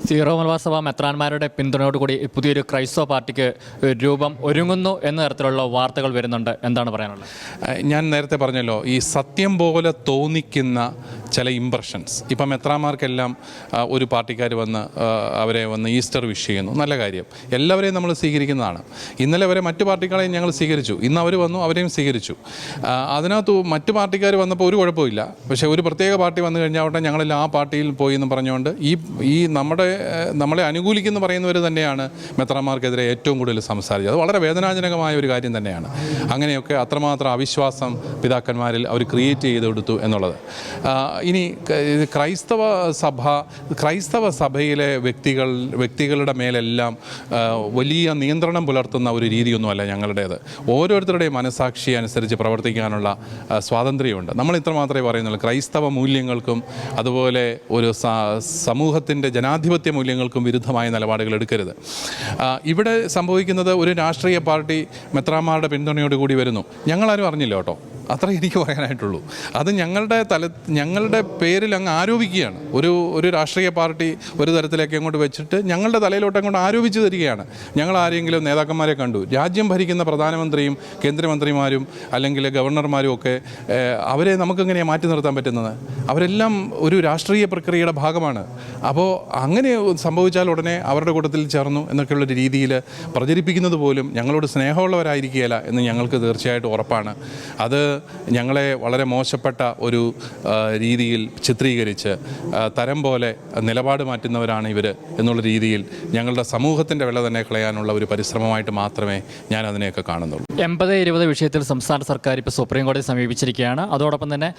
Zero Malabar സഭ മെത്രാന്മാരുടെ പിന്തുണയോടുകൂടി പുതിയൊരു ക്രൈസ്തവ പാർട്ടിക്ക് രൂപം ഒരുങ്ങുന്നു എന്ന തരത്തിലുള്ള വാർത്തകൾ വരുന്നുണ്ട്. എന്താണ് പറയാനുള്ളത്? ഞാൻ നേരത്തെ പറഞ്ഞല്ലോ, ഈ സത്യം പോലെ തോന്നിക്കുന്ന ചില ഇംപ്രഷൻസ്. ഇപ്പം മെത്രാന്മാർക്കെല്ലാം ഒരു പാർട്ടിക്കാർ വന്ന് അവരെ വന്ന് ഈസ്റ്റർ വിഷ് ചെയ്യുന്നു, നല്ല കാര്യം. എല്ലാവരെയും നമ്മൾ സ്വീകരിക്കുന്നതാണ്. ഇന്നലെ വരെ മറ്റു പാർട്ടികളെയും ഞങ്ങൾ സ്വീകരിച്ചു, ഇന്ന് അവർ വന്നു, അവരെയും സ്വീകരിച്ചു. അതിനകത്ത് മറ്റു പാർട്ടിക്കാർ വന്നപ്പോൾ ഒരു കുഴപ്പമില്ല. പക്ഷേ ഒരു പ്രത്യേക പാർട്ടി വന്നു കഴിഞ്ഞാൽ ഞങ്ങളെല്ലാം ആ പാർട്ടിയിൽ പോയി എന്ന് പറഞ്ഞുകൊണ്ട് ഈ നമ്മളെ അനുകൂലിക്കുന്നു പറയുന്നവർ തന്നെയാണ് മെത്രാന്മാർക്കെതിരെ ഏറ്റവും കൂടുതൽ സംസാരിച്ചത്. അത് വളരെ വേദനാജനകമായ ഒരു കാര്യം തന്നെയാണ്. അങ്ങനെയൊക്കെ അത്രമാത്രം അവിശ്വാസം പിതാക്കന്മാരിൽ അവർ ക്രിയേറ്റ് ചെയ്തെടുത്തു എന്നുള്ളത്. ഇനി ക്രൈസ്തവ സഭയിലെ വ്യക്തികളുടെ മേലെല്ലാം വലിയ നിയന്ത്രണം പുലർത്തുന്ന ഒരു രീതിയൊന്നുമല്ല ഞങ്ങളുടേത്. ഓരോരുത്തരുടെയും മനസാക്ഷി അനുസരിച്ച് പ്രവർത്തിക്കാനുള്ള സ്വാതന്ത്ര്യമുണ്ട്. നമ്മൾ ഇത്ര മാത്രമേ പറയുന്നുള്ളൂ. ക്രൈസ്തവ മൂല്യങ്ങൾക്കും അതുപോലെ ഒരു സമൂഹത്തിൻ്റെ ജനാധിപത്യ മൂല്യങ്ങൾക്കും വിരുദ്ധമായ നിലപാടുകൾ എടുക്കരുത്. ഇവിടെ സംഭവിക്കുന്നത്, ഒരു രാഷ്ട്രീയ പാർട്ടി മെത്രാന്മാരുടെ പിന്തുണയോടുകൂടി വരുന്നു. ഞങ്ങളാരും അറിഞ്ഞില്ല കേട്ടോ, അത്ര എനിക്ക് പറയാനായിട്ടുള്ളൂ. അത് ഞങ്ങളുടെ പേരിൽ അങ്ങ് ആരോപിക്കുകയാണ്. ഒരു രാഷ്ട്രീയ പാർട്ടി ഒരു തരത്തിലേക്ക് അങ്ങോട്ട് വെച്ചിട്ട് ഞങ്ങളുടെ തലയിലോട്ട് അങ്ങോട്ട് ആരോപിച്ചു തരികയാണ്. ഞങ്ങൾ ആരെങ്കിലും നേതാക്കന്മാരെ കണ്ടു, രാജ്യം ഭരിക്കുന്ന പ്രധാനമന്ത്രിയും കേന്ദ്രമന്ത്രിമാരും അല്ലെങ്കിൽ ഗവർണർമാരും ഒക്കെ, അവരെ നമുക്കെങ്ങനെയാണ് മാറ്റി നിർത്താൻ പറ്റുന്നത്? അവരെല്ലാം ഒരു രാഷ്ട്രീയ പ്രക്രിയയുടെ ഭാഗമാണ്. അപ്പോൾ അങ്ങനെ സംഭവിച്ചാൽ ഉടനെ അവരുടെ കൂട്ടത്തിൽ ചേർന്നു എന്നൊക്കെയുള്ളൊരു രീതിയിൽ പ്രചരിപ്പിക്കുന്നത് പോലും ഞങ്ങളോട് സ്നേഹമുള്ളവരായിരിക്കുകയില്ല എന്ന് ഞങ്ങൾക്ക് തീർച്ചയായിട്ടും ഉറപ്പാണ്. അത് ഞങ്ങളെ വളരെ മോശപ്പെട്ട ഒരു രീതിയിൽ ചിത്രീകരിച്ച് തരം പോലെ നിലപാട് മാറ്റുന്നവരാണ് ഇവർ എന്നുള്ള രീതിയിൽ ഞങ്ങളുടെ സമൂഹത്തിൻ്റെ വില തന്നെ കളയാനുള്ള ഒരു പരിശ്രമമായിട്ട് മാത്രമേ ഞാൻ അതിനെയൊക്കെ കാണുന്നുള്ളൂ. 80-20 വിഷയത്തിൽ സംസ്ഥാന സർക്കാർ ഇപ്പോൾ സുപ്രീം കോടതി സമീപിച്ചിരിക്കുകയാണ്. അതോടൊപ്പം തന്നെ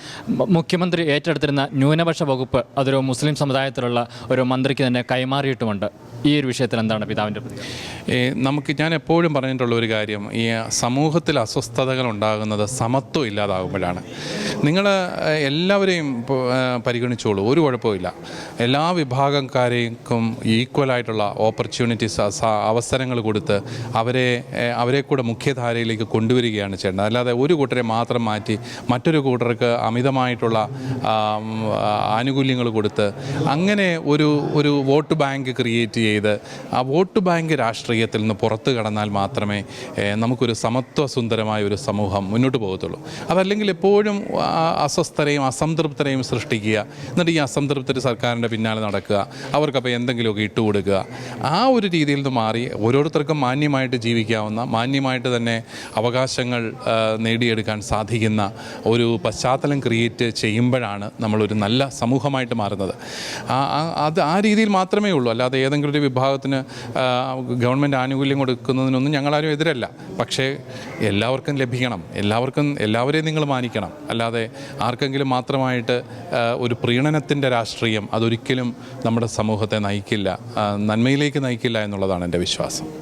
മുഖ്യമന്ത്രി ഏറ്റെടുത്തിരുന്ന ന്യൂനപക്ഷ വകുപ്പ് അതൊരു മുസ്ലിം സമുദായത്തിലുള്ള ഒരു മന്ത്രിക്ക് തന്നെ കൈമാറിയിട്ടുമുണ്ട്. ഈ ഒരു വിഷയത്തിൽ എന്താണ് പിതാവിൻ്റെ പ്രതികരണം? ഞാൻ എപ്പോഴും പറഞ്ഞിട്ടുള്ള ഒരു കാര്യം, ഈ സമൂഹത്തിൽ അസ്വസ്ഥതകൾ ഉണ്ടാകുന്നത് സമത്വം ഇല്ലാതാകുമ്പോഴാണ്. നിങ്ങൾ എല്ലാവരെയും പരിഗണിച്ചോളൂ, ഒരു കുഴപ്പമില്ല. എല്ലാ വിഭാഗക്കാരെയും ഈക്വലായിട്ടുള്ള ഓപ്പർച്യൂണിറ്റീസ്, അവസരങ്ങൾ കൊടുത്ത് അവരെ കൂടെ മുഖ്യധാരയിലേക്ക് കൊണ്ടുവരികയാണ് ചെയ്യേണ്ടത്. അല്ലാതെ ഒരു കൂട്ടരെ മാത്രം മാറ്റി മറ്റൊരു കൂട്ടർക്ക് അമിതമായിട്ടുള്ള ആനുകൂല്യങ്ങൾ കൊടുത്ത് അങ്ങനെ ഒരു വോട്ട് ബാങ്ക് ക്രിയേറ്റ് ചെയ്ത് ആ വോട്ട് ബാങ്ക് രാഷ്ട്രീയത്തിൽ നിന്ന് പുറത്തു കടന്നാൽ മാത്രമേ നമുക്കൊരു സമത്വസുന്ദരമായ ഒരു സമൂഹം മുന്നോട്ട് പോകത്തുള്ളൂ. അതല്ലെങ്കിൽ എപ്പോഴും അസ്വസ്ഥരെയും അസംതൃപ്തരെയും സൃഷ്ടിക്കുക, എന്നിട്ട് ഈ അസംതൃപ്തർ സർക്കാരിൻ്റെ പിന്നാലെ നടക്കുക, അവർക്കപ്പോൾ എന്തെങ്കിലുമൊക്കെ ഇട്ടുകൊടുക്കുക. ആ ഒരു രീതിയിൽ നിന്ന് മാറി ഓരോരുത്തർക്കും മാന്യമായിട്ട് ജീവിക്കാവുന്ന, മാന്യമായിട്ട് തന്നെ അവകാശങ്ങൾ നേടിയെടുക്കാൻ സാധിക്കുന്ന ഒരു പശ്ചാത്തലം ക്രിയേറ്റ് ചെയ്യുമ്പോഴാണ് നമ്മളൊരു നല്ല സമൂഹമായിട്ട് മാറുന്നത്. ആ രീതിയിൽ മാത്രമേ ഉള്ളൂ. അല്ലാതെ ഏതെങ്കിലും ഒരു വിഭാഗത്തിന് ഗവൺമെൻറ് ആനുകൂല്യം കൊടുക്കുന്നതിനൊന്നും ഞങ്ങളാരും എതിരല്ല. പക്ഷേ എല്ലാവർക്കും ലഭിക്കണം, എല്ലാവരെയും നിങ്ങൾ മാനിക്കണം. അല്ലാതെ ആർക്കെങ്കിലും മാത്രമായിട്ട് ഒരു പ്രീണനത്തിൻ്റെ രാഷ്ട്രീയം അതൊരിക്കലും നമ്മുടെ സമൂഹത്തെ നയിക്കില്ല, നന്മയിലേക്ക് നയിക്കില്ല എന്നുള്ളതാണ് എൻ്റെ വിശ്വാസം.